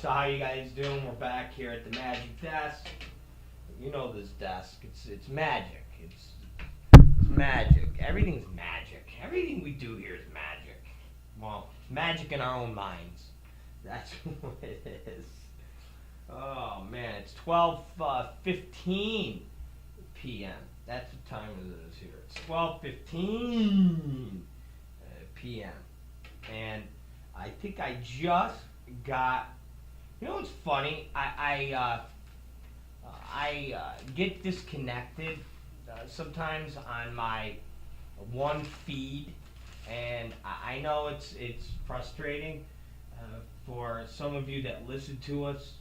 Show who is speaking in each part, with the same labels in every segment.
Speaker 1: So how you guys doing? We're back here at the magic desk. You know this desk. It's magic. It's magic. Everything's magic. Everything we do here is magic. Well, it's magic in our own minds. That's what it is. Oh man, it's 12:15 p.m. That's the time it is here. It's 12:15 p.m. And I think I just got. You know what's funny? I get disconnected sometimes on my one feed, and I know it's frustrating for some of you that listen to us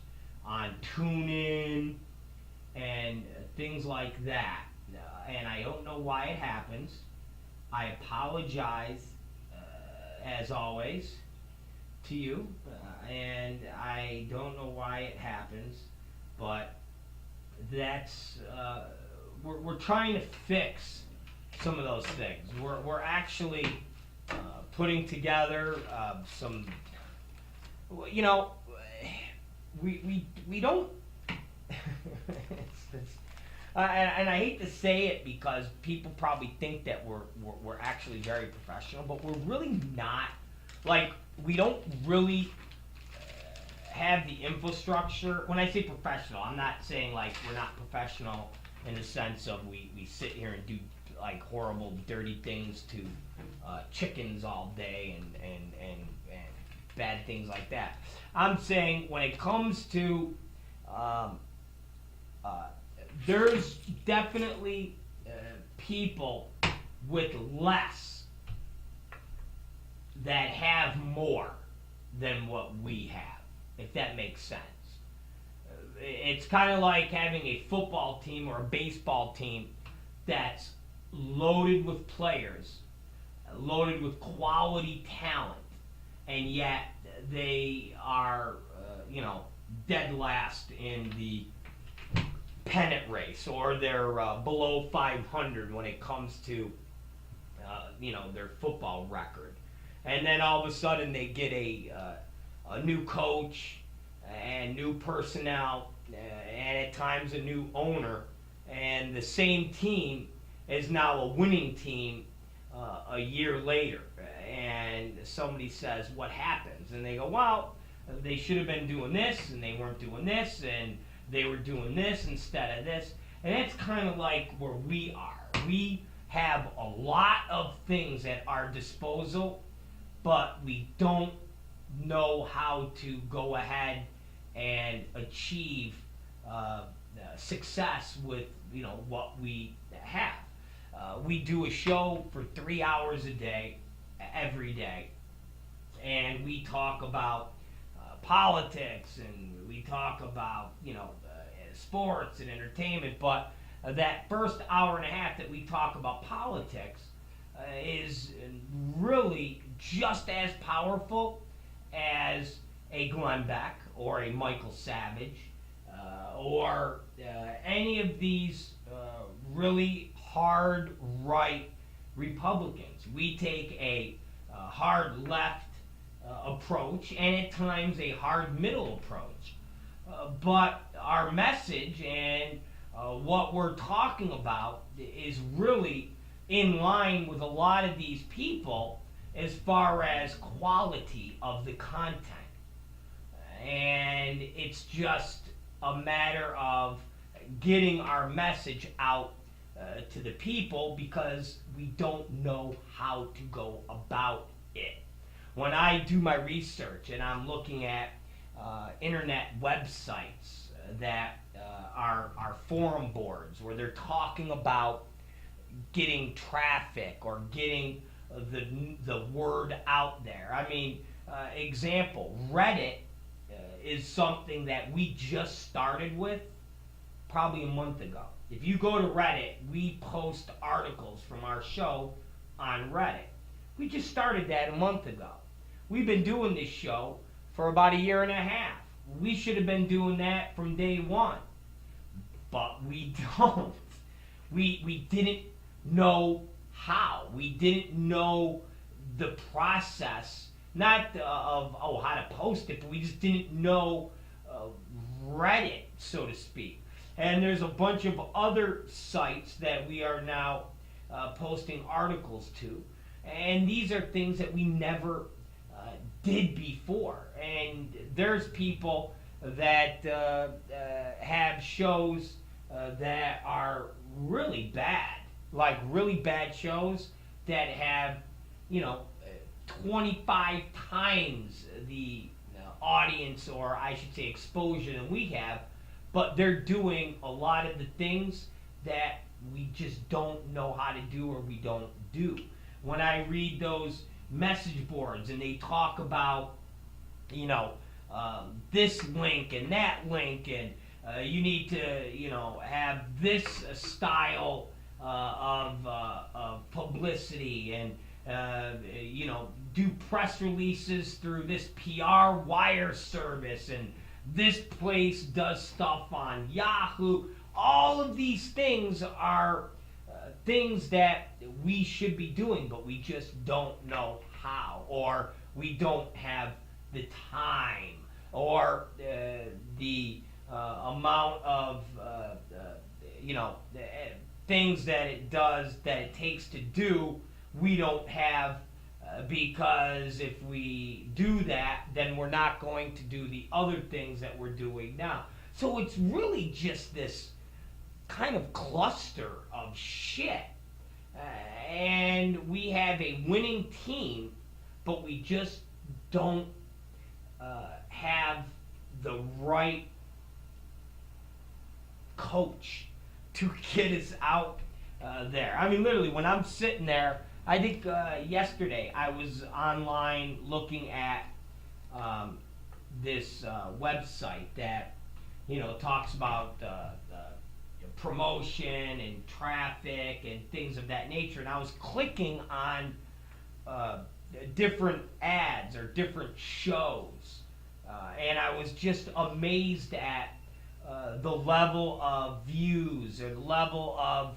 Speaker 1: on TuneIn and things like that. And I don't know why it happens. I apologize as always to you, and I don't know why it happens, but that's we're trying to fix some of those things. We're actually putting together some, you know, we don't. And I hate to say it because people probably think that we're actually very professional, but we're really not. Like, we don't really have the infrastructure. When I say professional, I'm not saying like we're not professional in the sense of we sit here and do like horrible, dirty things to chickens all day and bad things like that. I'm saying when it comes to there's definitely people with less that have more than what we have, if that makes sense. It's kind of like having a football team or a baseball team that's loaded with players, loaded with quality talent, and yet they are, dead last in the pennant race, or they're below 500 when it comes to, their football record. And then all of a sudden they get a new coach and new personnel and at times a new owner, and the same team is now a winning team a year later. And somebody says, what happens? And they go, well, they should have been doing this, and they weren't doing this, and they were doing this instead of this. And that's kind of like where we are. We have a lot of things at our disposal, but we don't know how to go ahead and achieve success with what we have. We do a show for 3 hours a day, every day, and we talk about politics, and we talk about sports and entertainment. But that first hour and a half that we talk about politics is really just as powerful as a Glenn Beck or a Michael Savage or any of these really hard right Republicans. We take a hard left approach, and at times a hard middle approach. But our message and what we're talking about is really in line with a lot of these people as far as quality of the content. And it's just a matter of getting our message out to the people, because we don't know how to go about it. When I do my research and I'm looking at internet websites that are forum boards where they're talking about getting traffic or getting the word out there. I mean, example, Reddit is something that we just started with probably a month ago. If you go to Reddit, we post articles from our show on Reddit. We just started that a month ago. We've been doing this show for about a year and a half. We should have been doing that from day one. But we don't. We didn't know how. We didn't know the process not of how to post it, but we just didn't know Reddit, so to speak. And there's a bunch of other sites that we are now posting articles to, and these are things that we never did before. And there's people that have shows that are really bad, like really bad shows that have, 25 times the audience, or I should say exposure, than we have, but they're doing a lot of the things that we just don't know how to do, or we don't do. When I read those message boards and they talk about, this link and that link, and you need to, have this style of publicity, and do press releases through this PR wire service, and this place does stuff on Yahoo. All of these things are things that we should be doing, but we just don't know how, or we don't have the time, or the amount of things that it takes to do. We don't have, because if we do that, then we're not going to do the other things that we're doing now. So it's really just this kind of cluster of shit. And we have a winning team, but we just don't have the right coach to get us out there. I mean, literally, when I'm sitting there, I think yesterday I was online looking at this website that talks about promotion and traffic and things of that nature, and I was clicking on different ads or different shows, and I was just amazed at the level of views or the level of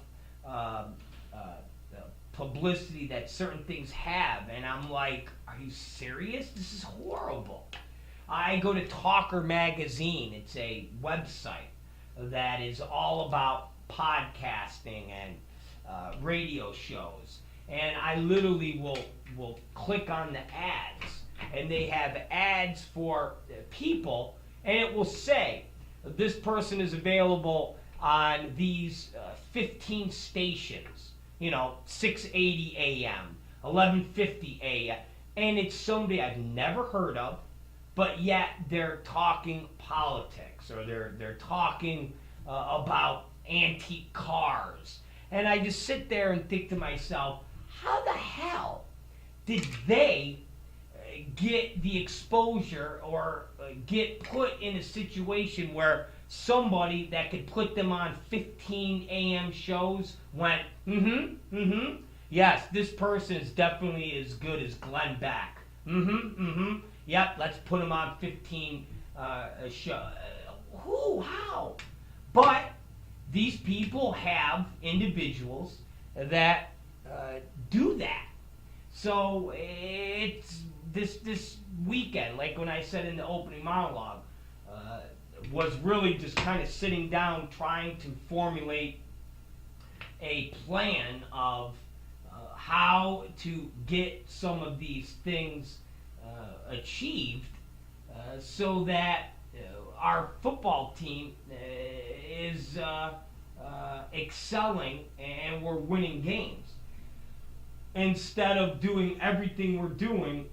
Speaker 1: publicity that certain things have, and I'm like, are you serious? This is horrible. I go to Talker Magazine. It's a website that is all about podcasting and radio shows, and I literally will click on the ads, and they have ads for people, and it will say this person is available on these 15 stations, 680 AM, 1150 AM, and it's somebody I've never heard of, but yet they're talking politics, or they're talking about antique cars. And I just sit there and think to myself, how the hell did they get the exposure, or get put in a situation where somebody that could put them on 15 AM shows went, yes, this person is definitely as good as Glenn Beck. Yep, let's put him on 15 show. Who? How? But these people have individuals that do that. So it's this weekend, like when I said in the opening monologue, was really just kind of sitting down trying to formulate a plan of how to get some of these things achieved, so that our football team is excelling and we're winning games, instead of doing everything we're doing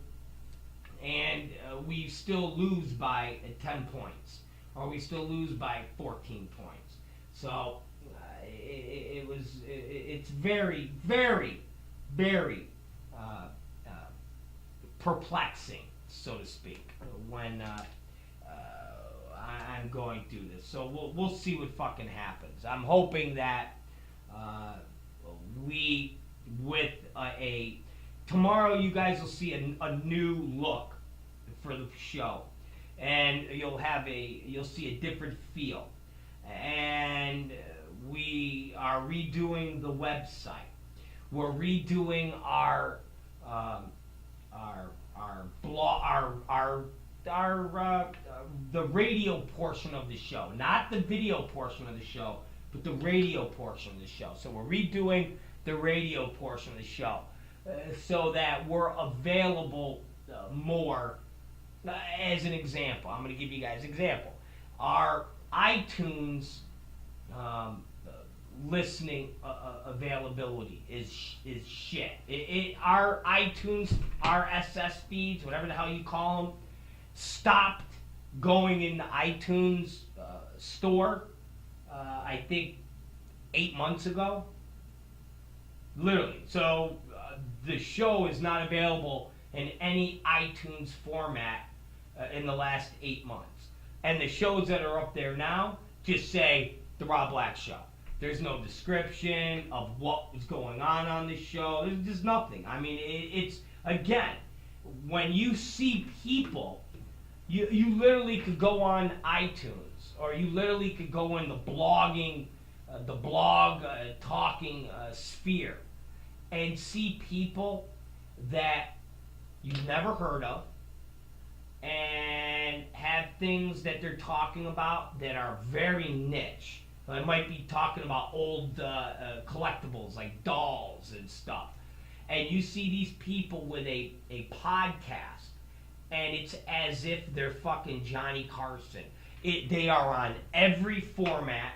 Speaker 1: and we still lose by 10 points, or we still lose by 14 points. So it's very, very, very perplexing, so to speak, when I'm going through this. So we'll see what fucking happens. I'm hoping that we, with tomorrow, you guys will see a new look for the show, and you'll see a different feel. And we are redoing the website. We're redoing our the radio portion of the show, not the video portion of the show, but the radio portion of the show. So we're redoing the radio portion of the show so that we're available more. As an example, I'm going to give you guys an example. Our iTunes listening availability is shit. Our iTunes RSS feeds, whatever the hell you call them, stopped going in the iTunes store. I think 8 months ago, literally. So the show is not available in any iTunes format in the last 8 months. And the shows that are up there now just say The Rob Black Show. There's no description of what is going on the show. There's just nothing. I mean, it's, again, when you see people, you literally could go on iTunes, or you literally could go in the blogging, talking sphere, and see people that you've never heard of, and have things that they're talking about that are very niche. I might be talking about old collectibles like dolls and stuff. And you see these people with a podcast, and it's as if they're fucking Johnny Carson. They are on every format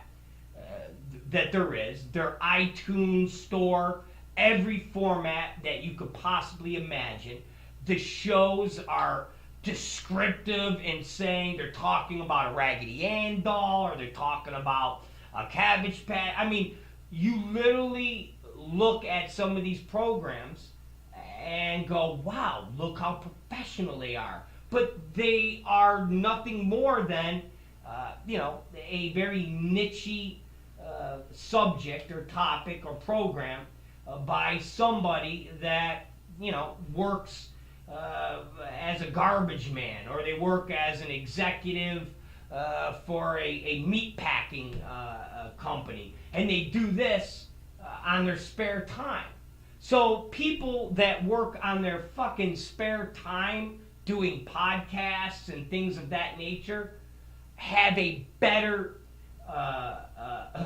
Speaker 1: that there is. Their iTunes store, every format that you could possibly imagine. The shows are descriptive in saying they're talking about a Raggedy Ann doll, or they're talking about a Cabbage Patch. I mean, you literally look at some of these programs and go, wow, look how professional they are. But they are nothing more than, a very niche subject or topic or program by somebody that, works as a garbage man, or they work as an executive for a meat packing company, and they do this on their spare time. So people that work on their fucking spare time doing podcasts and things of that nature have a better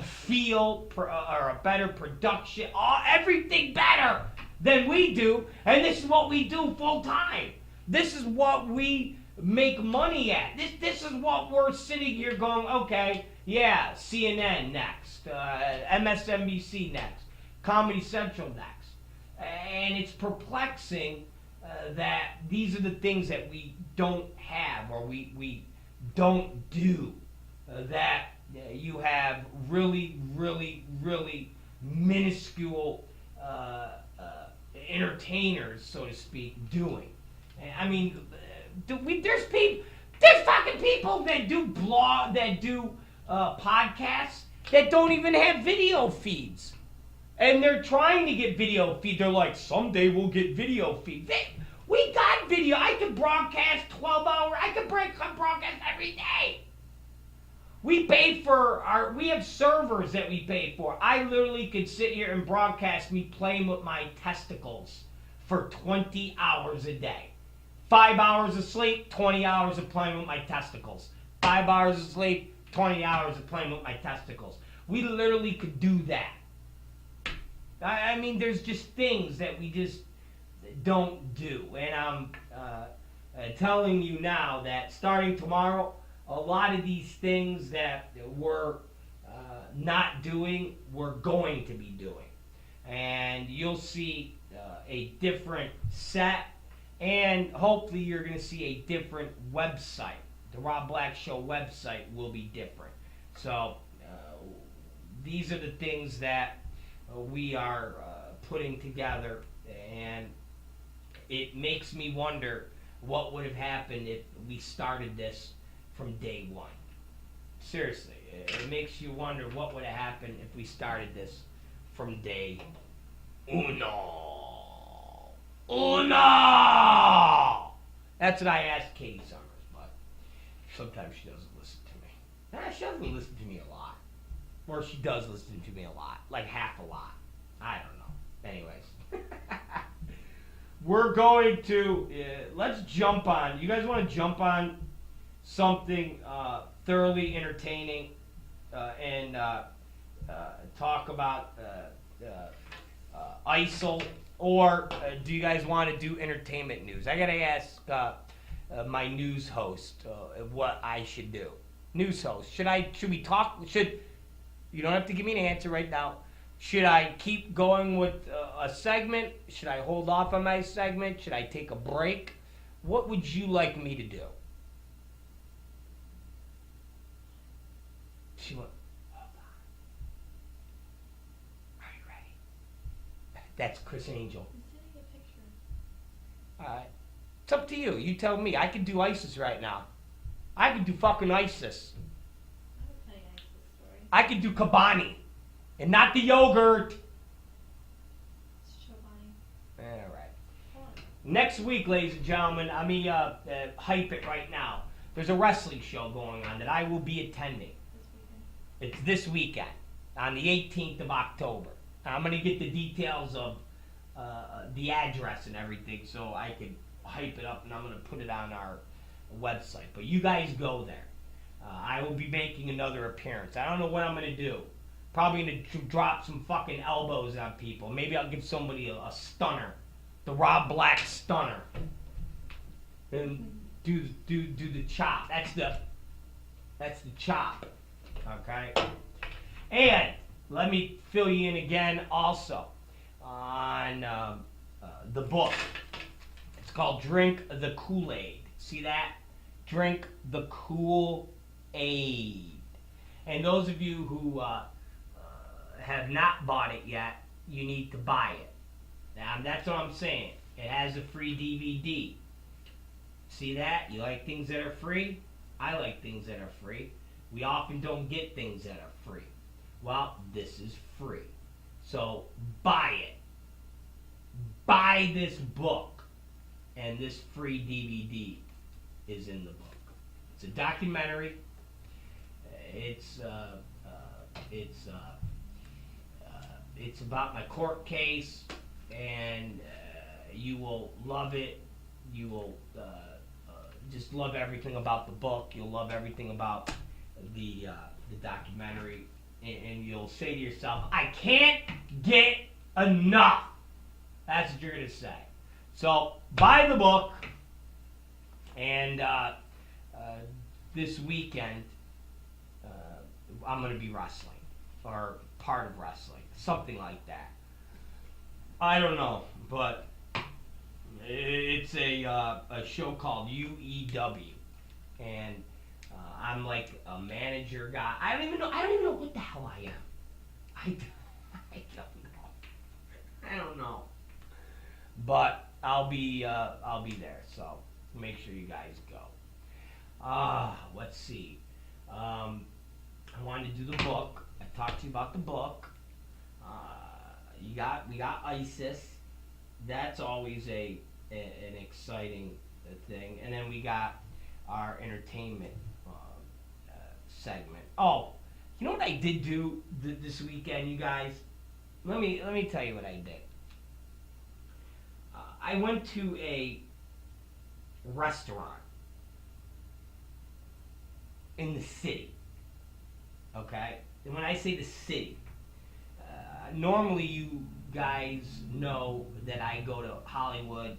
Speaker 1: feel or a better production, everything better than we do, and this is what we do full time. This is what we make money at. This is what we're sitting here going, okay, yeah, CNN next, MSNBC next, Comedy Central next. And it's perplexing that these are the things that we don't have, or we don't do. That you have really, really, really minuscule entertainers, so to speak, doing. I mean, there's fucking people that do podcasts that don't even have video feeds. And they're trying to get video feed. They're like, someday we'll get video feed. We got video. I could broadcast 12 hours. I could broadcast every day. We have servers that we pay for. I literally could sit here and broadcast me playing with my testicles for 20 hours a day. 5 hours of sleep, 20 hours of playing with my testicles. 5 hours of sleep, 20 hours of playing with my testicles. We literally could do that. I mean, there's just things that we just don't do. And I'm telling you now that starting tomorrow, a lot of these things that we're not doing, we're going to be doing. And you'll see a different set, and hopefully you're going to see a different website. The Rob Black Show website will be different. So these are the things that we are putting together, and it makes me wonder what would have happened if we started this from day one. Seriously, it makes you wonder what would have happened if we started this from day uno. That's what I asked Katie Summers, but sometimes she doesn't listen to me. She doesn't listen to me a lot. Or she does listen to me a lot, like half a lot. I don't know. Anyways. we're going to let's jump on. You guys want to jump on something thoroughly entertaining and talk about ISIL, or do you guys want to do entertainment news? I gotta ask my news host what I should do. News host, should we talk? You don't have to give me an answer right now. Should I keep going with a segment? Should I hold off on my segment? Should I take a break? What would you like me to do? She went, hold on. Are you ready? That's Chris Angel.
Speaker 2: I'm sending a picture.
Speaker 1: Alright. It's up to you. You tell me. I could do ISIS right now. I could do fucking ISIS.
Speaker 2: I would tell you an ISIS story.
Speaker 1: I could do Kabani. And not the yogurt.
Speaker 2: It's Chobani.
Speaker 1: Alright.
Speaker 2: Hold on.
Speaker 1: Next week, ladies and gentlemen, I mean, hype it right now. There's a wrestling show going on that I will be attending.
Speaker 2: This weekend.
Speaker 1: It's this weekend, on the 18th of October. I'm going to get the details of the address and everything so I can hype it up, and I'm going to put it on our website. But you guys go there. I will be making another appearance. I don't know what I'm going to do. Probably going to drop some fucking elbows on people. Maybe I'll give somebody a stunner. The Rob Black stunner. And do the chop. That's the chop. Okay? And let me fill you in again also on the book. It's called Drink the Kool-Aid. See that? Drink the Kool-Aid. And those of you who have not bought it yet, you need to buy it. Now, that's what I'm saying. It has a free DVD. See that? You like things that are free? I like things that are free. We often don't get things that are free. Well, this is free. So buy it. Buy this book. And this free DVD is in the book. It's a documentary. It's about my court case, and you will love it. You will just love everything about the book. You'll love everything about the documentary, and you'll say to yourself, "I can't get enough." That's what you're gonna say. So buy the book, and this weekend I'm gonna be wrestling, or part of wrestling, something like that. I don't know, but it's a show called UEW, and I'm like a manager guy. I don't even know what the hell I am. I don't know. But I'll be there, so make sure you guys go. Let's see. I wanted to do the book. I talked to you about the book. We got ISIS. That's always an exciting thing. And then we got our entertainment segment. Oh, you know what I did do this weekend, you guys? Let me tell you what I did. I went to a restaurant in the city. Okay? And when I say the city, normally you guys know that I go to Hollywood.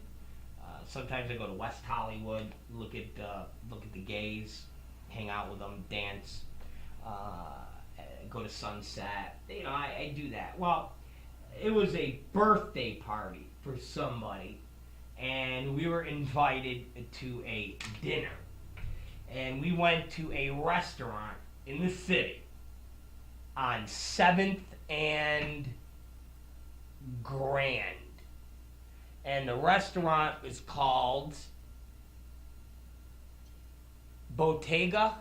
Speaker 1: Sometimes I go to West Hollywood, look at the gays, hang out with them, dance, go to Sunset. You know, I do that. Well, it was a birthday party for somebody, and we were invited to a dinner. And we went to a restaurant in the city on 7th and Grand. And the restaurant is called Bottega.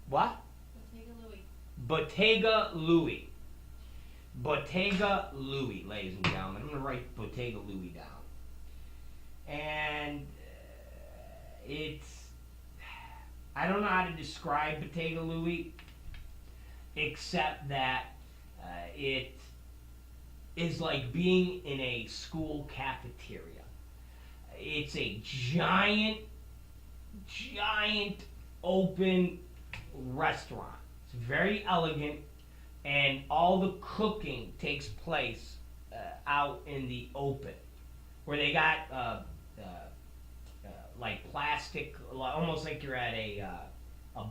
Speaker 1: What?
Speaker 2: Bottega Louie.
Speaker 1: Bottega Louie. Bottega Louie, ladies and gentlemen. I'm going to write Bottega Louie down. And I don't know how to describe Bottega Louie, except that it is like being in a school cafeteria. It's a giant open restaurant. It's very elegant, and all the cooking takes place out in the open, where they got like plastic, almost like you're at a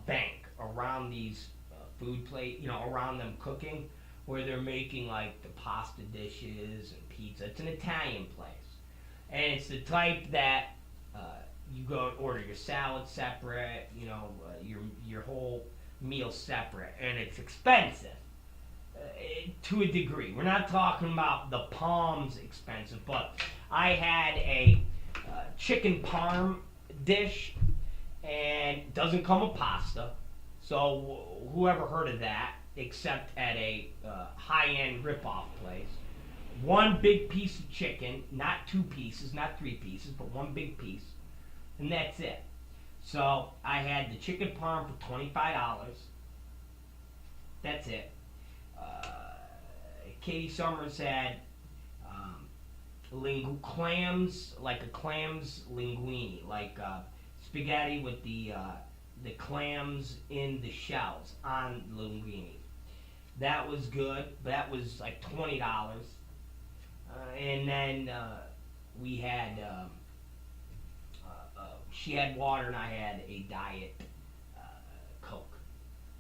Speaker 1: bank around these food plate, around them cooking, where they're making like the pasta dishes and pizza. It's an Italian place, and it's the type that you go and order your salad separate, your whole meal separate, and it's expensive to a degree. We're not talking about the Palms expensive, but I had a chicken parm dish, and it doesn't come with pasta. So whoever heard of that, except at a high-end rip-off place. One big piece of chicken, not 2 pieces, not 3 pieces, but one big piece, and that's it. So I had the chicken parm for $25. That's it. Katie Summers had clams, like a clams linguine, like spaghetti with the clams in the shells on linguine. That was good, but that was like $20. And then we had, she had water and I had a diet Coke.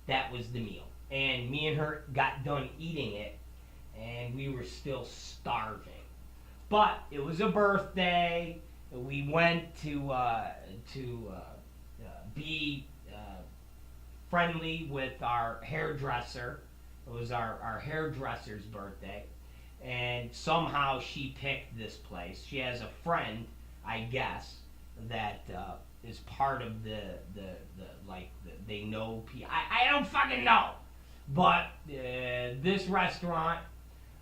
Speaker 1: That was the meal. And me and her got done eating it, and we were still starving. But it was a birthday. We went to be friendly with our hairdresser. It was our hairdresser's birthday, and somehow she picked this place. She has a friend, I guess, that is part of they know. I don't fucking know, but this restaurant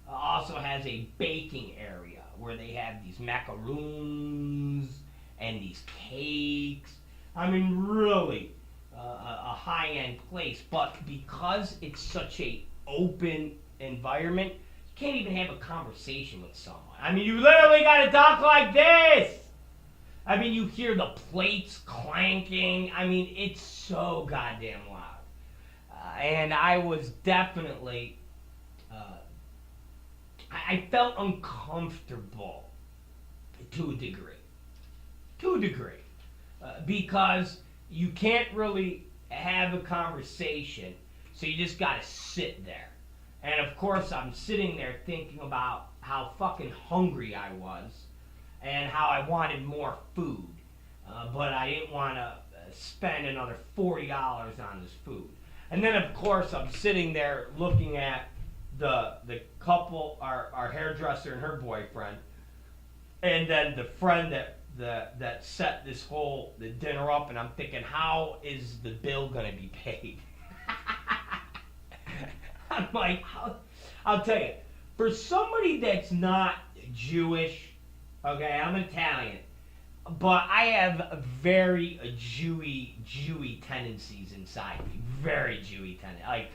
Speaker 1: also has a baking area where they have these macaroons and these cakes. I mean, really a high-end place. But because it's such a open environment, you can't even have a conversation with someone. I mean, you literally got to talk like this. I mean, you hear the plates clanking. I mean, it's so goddamn loud. And I was definitely... I felt uncomfortable to a degree. Because you can't really have a conversation, so you just gotta sit there. And of course, I'm sitting there thinking about how fucking hungry I was and how I wanted more food, but I didn't want to spend another $40 on this food. And then, of course, I'm sitting there looking at the couple, our hairdresser and her boyfriend, and then the friend that set the dinner up, and I'm thinking, how is the bill gonna be paid? I'm like, I'll tell you, for somebody that's not Jewish, okay, I'm Italian, but I have very Jewy tendencies inside me, very Jewy tendencies,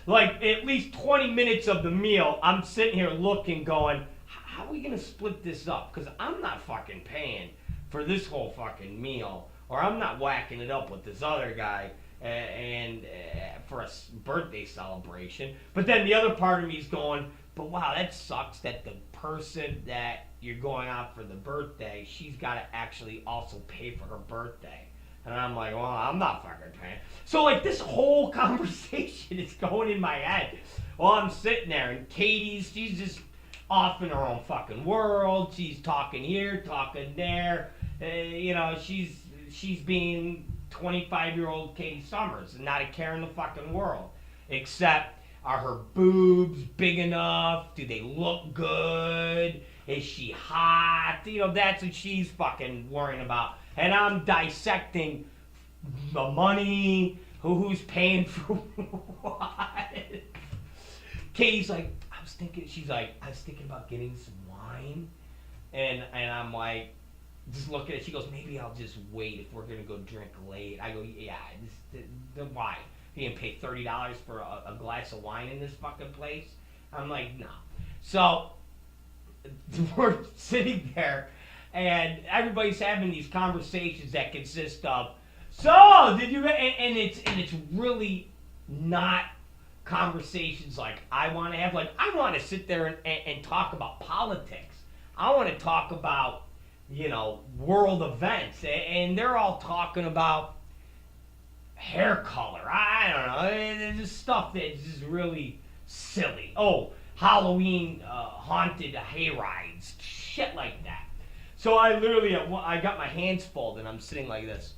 Speaker 1: like at least 20 minutes of the meal, I'm sitting here looking, going, how are we going to split this up? Because I'm not fucking paying for this whole fucking meal, or I'm not whacking it up with this other guy and for a birthday celebration. But then the other part of me is going, but wow, that sucks that the person that you're going out for the birthday, she's got to actually also pay for her birthday. And I'm like, well, I'm not fucking paying. So, like, this whole conversation is going in my head while I'm sitting there. And she's just off in her own fucking world. She's talking here, talking there. She's being 25-year-old Katie Summers and not a care in the fucking world. Except, are her boobs big enough? Do they look good? Is she hot? That's what she's fucking worrying about. And I'm dissecting the money, who's paying for what. Katie's like, I was thinking about getting some wine. And I'm like, just looking at it. She goes, maybe I'll just wait if we're going to go drink late. I go, yeah, why? You gonna pay $30 for a glass of wine in this fucking place? I'm like, no. So we're sitting there, And everybody's having these conversations that consist of, so did you? And it's really not conversations like I want to have. Like I want to sit there and talk about politics. I want to talk about world events, and they're all talking about hair color. I don't know. There's just stuff that's just really silly. Oh, Halloween haunted hay rides, shit like that. So I got my hands folded. And I'm sitting like this,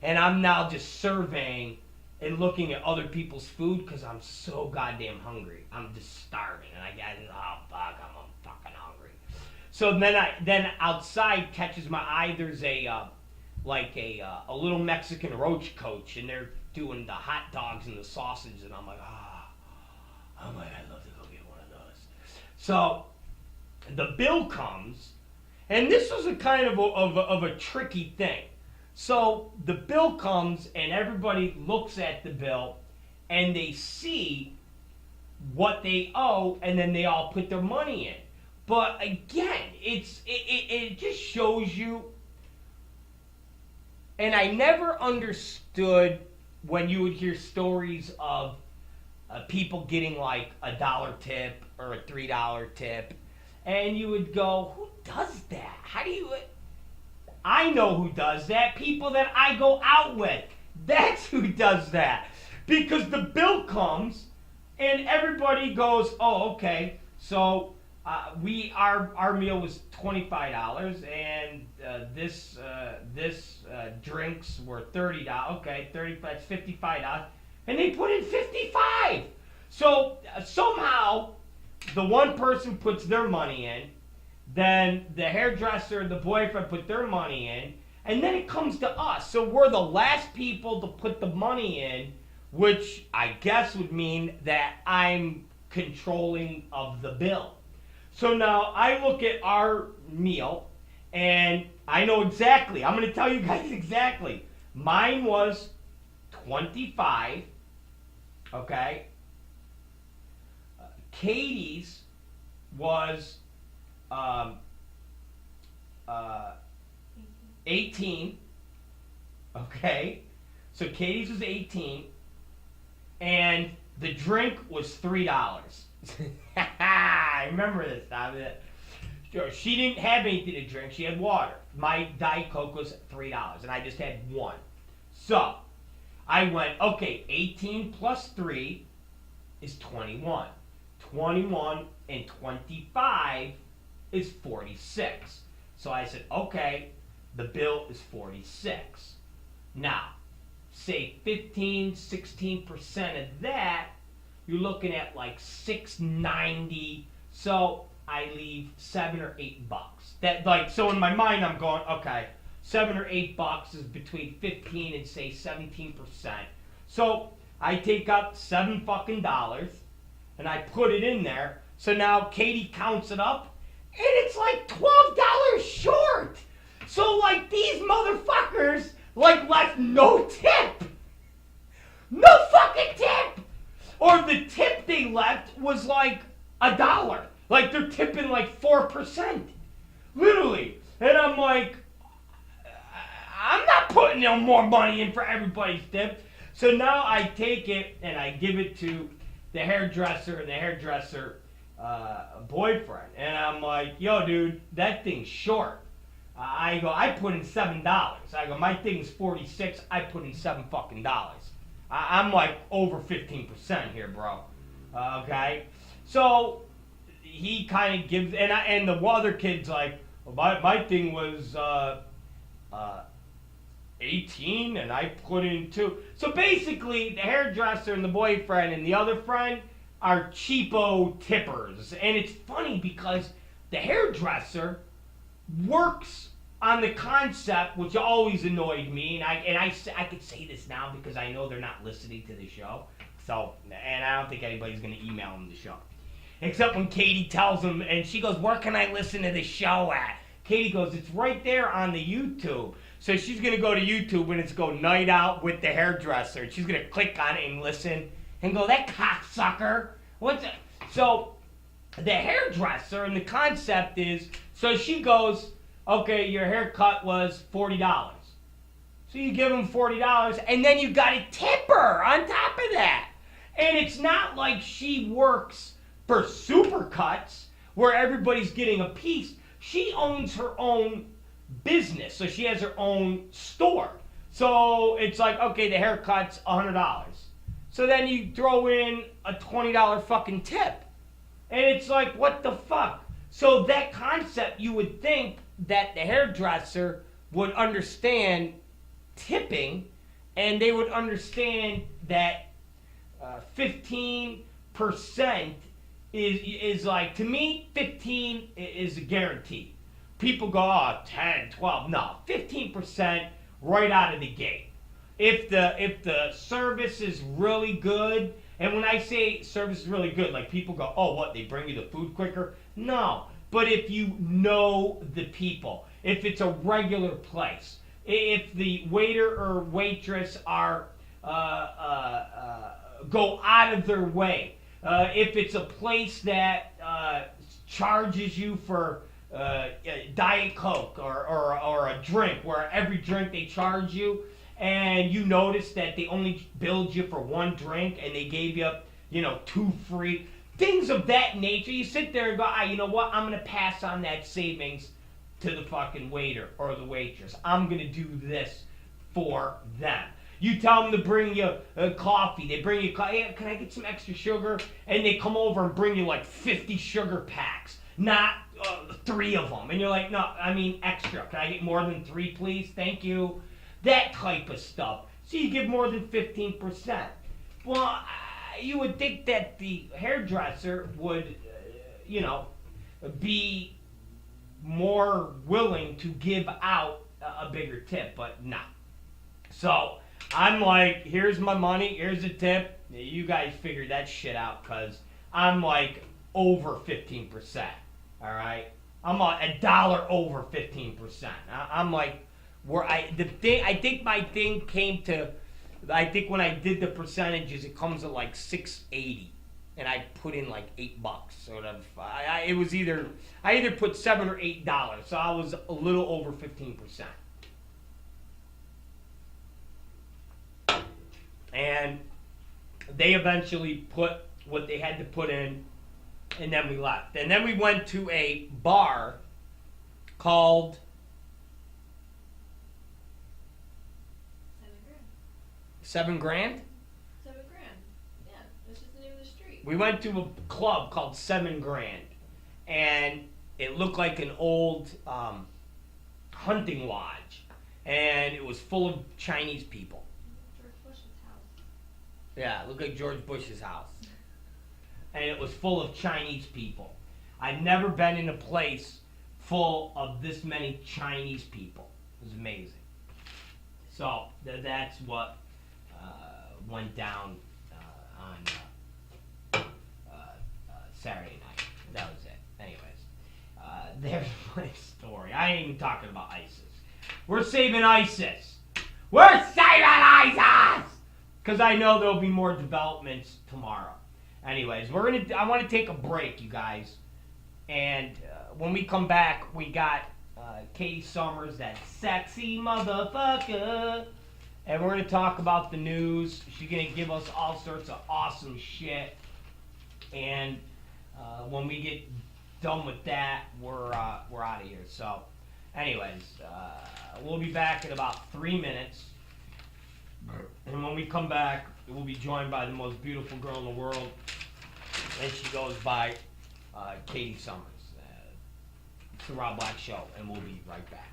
Speaker 1: and I'm now just surveying and looking at other people's food because I'm so goddamn hungry. I'm just starving, and oh fuck, I'm fucking hungry. So then outside catches my eye. There's a little Mexican roach coach, and they're doing the hot dogs and the sausage, and I'm like, I'd love to go get one of those. So the bill comes, and this was a kind of a tricky thing. So the bill comes, and everybody looks at the bill, and they see what they owe, and then they all put their money in. But again, it just shows you. And I never understood when you would hear stories of people getting like $1 tip or a $3 tip, and you would go, who does that? How do you? I know who does that. People that I go out with. That's who does that. Because the bill comes, and everybody goes, oh, okay, so our meal was $25, and this drinks were $30. Okay, that's $55, and they put in $55. So somehow the one person puts their money in, then the hairdresser and the boyfriend put their money in, and then it comes to us. So we're the last people to put the money in, which I guess would mean that I'm controlling of the bill. So now I look at our meal, and I know exactly. I'm going to tell you guys exactly. Mine was $25, okay? Katie's was $18, okay? So Katie's was $18, and the drink was $3. I remember this. She didn't have anything to drink. She had water. My Diet Coke was $3, and I just had one. So I went, okay, 18 plus 3 is 21. 21 and 25 is 46. So I said, okay, the bill is 46. Now, say 15, 16% of that, you're looking at like $6.90. So I leave $7 or $8. So in my mind I'm going, okay, $7 or $8 is between 15 and say 17%. So I take out $7 fucking dollars and I put it in there. So now Katie counts it up, and it's like $12 short. So like these motherfuckers left no tip. No fucking tip. Or the tip they left was like $1. Like they're tipping like 4%. Literally. And I'm like, I'm not putting no more money in for everybody's tip. So now I take it and I give it to the hairdresser and the hairdresser boyfriend. And I'm like, yo, dude, that thing's short. I go, I put in $7. I go, my thing's 46. I put in $7 fucking dollars. I'm like over 15% here, bro. Okay? So he kind of gives, and the other kid's like, well, my thing was 18, and I put in 2. So basically, the hairdresser and the boyfriend and the other friend are cheapo tippers. And it's funny because the hairdresser works on the concept, which always annoyed me, and I could say this now because I know they're not listening to the show. So, and I don't think anybody's going to email them the show. Except when Katie tells them, and she goes, where can I listen to the show at? Katie goes, it's right there on the YouTube. So she's going to go to YouTube and it's go Night Out with the Hairdresser. She's going to click on it and listen and go, that cocksucker. What's it? So the hairdresser, and the concept is, so she goes, okay, your haircut was $40. So you give them $40, and then you got to tip her on top of that. And it's not like she works for Supercuts where everybody's getting a piece. She owns her own business, so she has her own store. So it's like, okay, the haircut's $100. So then you throw in a $20 fucking tip. And it's like, what the fuck? So that concept, you would think that the hairdresser would understand tipping, and they would understand that 15% is like, to me, 15 is a guarantee. People go, oh, 10, 12. No, 15% right out of the gate. If the service is really good, and when I say service is really good, like people go, oh, what, they bring you the food quicker? No, but if you know the people, if it's a regular place, if the waiter or waitress are go out of their way, if it's a place that charges you for Diet Coke or a drink, where every drink they charge you, and you notice that they only billed you for one drink and they gave you, 2 free, things of that nature, you sit there and go, you know what, I'm going to pass on that savings to the fucking waiter or the waitress. I'm going to do this for them. You tell them to bring you coffee. They bring you coffee. Hey, can I get some extra sugar? And they come over and bring you like 50 sugar packs, not 3 of them. And you're like, no, I mean extra. Can I get more than 3, please? Thank you. That type of stuff. So you give more than 15%. Well, you would think that the hairdresser would, be more willing to give out a bigger tip, but no. So I'm like, here's my money, here's a tip. You guys figure that shit out, because I'm like over 15%. All right? I'm a dollar over 15%. I'm like, I think my thing came to, I think when I did the percentages, it comes at like 680, and I put in like $8 or whatever. It was either, I either put $7 or $8, so I was a little over 15%. And they eventually put what they had to put in, and then we left. And then we went to a bar called $7 grand?
Speaker 2: $7 grand. Yeah, that's just the name of the street.
Speaker 1: We went to a club called $7 grand, and it looked like an old hunting lodge, and it was full of Chinese people.
Speaker 2: George Bush's house.
Speaker 1: Yeah, it looked like George Bush's house, and it was full of Chinese people. I've never been in a place full of this many Chinese people. It was amazing. So that's what went down on Saturday night. That was it. Anyways, there's my story. I ain't even talking about ISIS. We're saving ISIS. We're saving ISIS! Because I know there'll be more developments tomorrow. Anyways, I want to take a break, you guys. And when we come back, we got Katie Summers, that sexy motherfucker. And we're going to talk about the news. She's going to give us all sorts of awesome shit. And when we get done with that, we're out of here. So, anyways, we'll be back in about 3 minutes. And when we come back, we'll be joined by the most beautiful girl in the world. And she goes by Katie Summers. It's the Rob Black Show, and we'll be right back.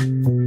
Speaker 3: Bye.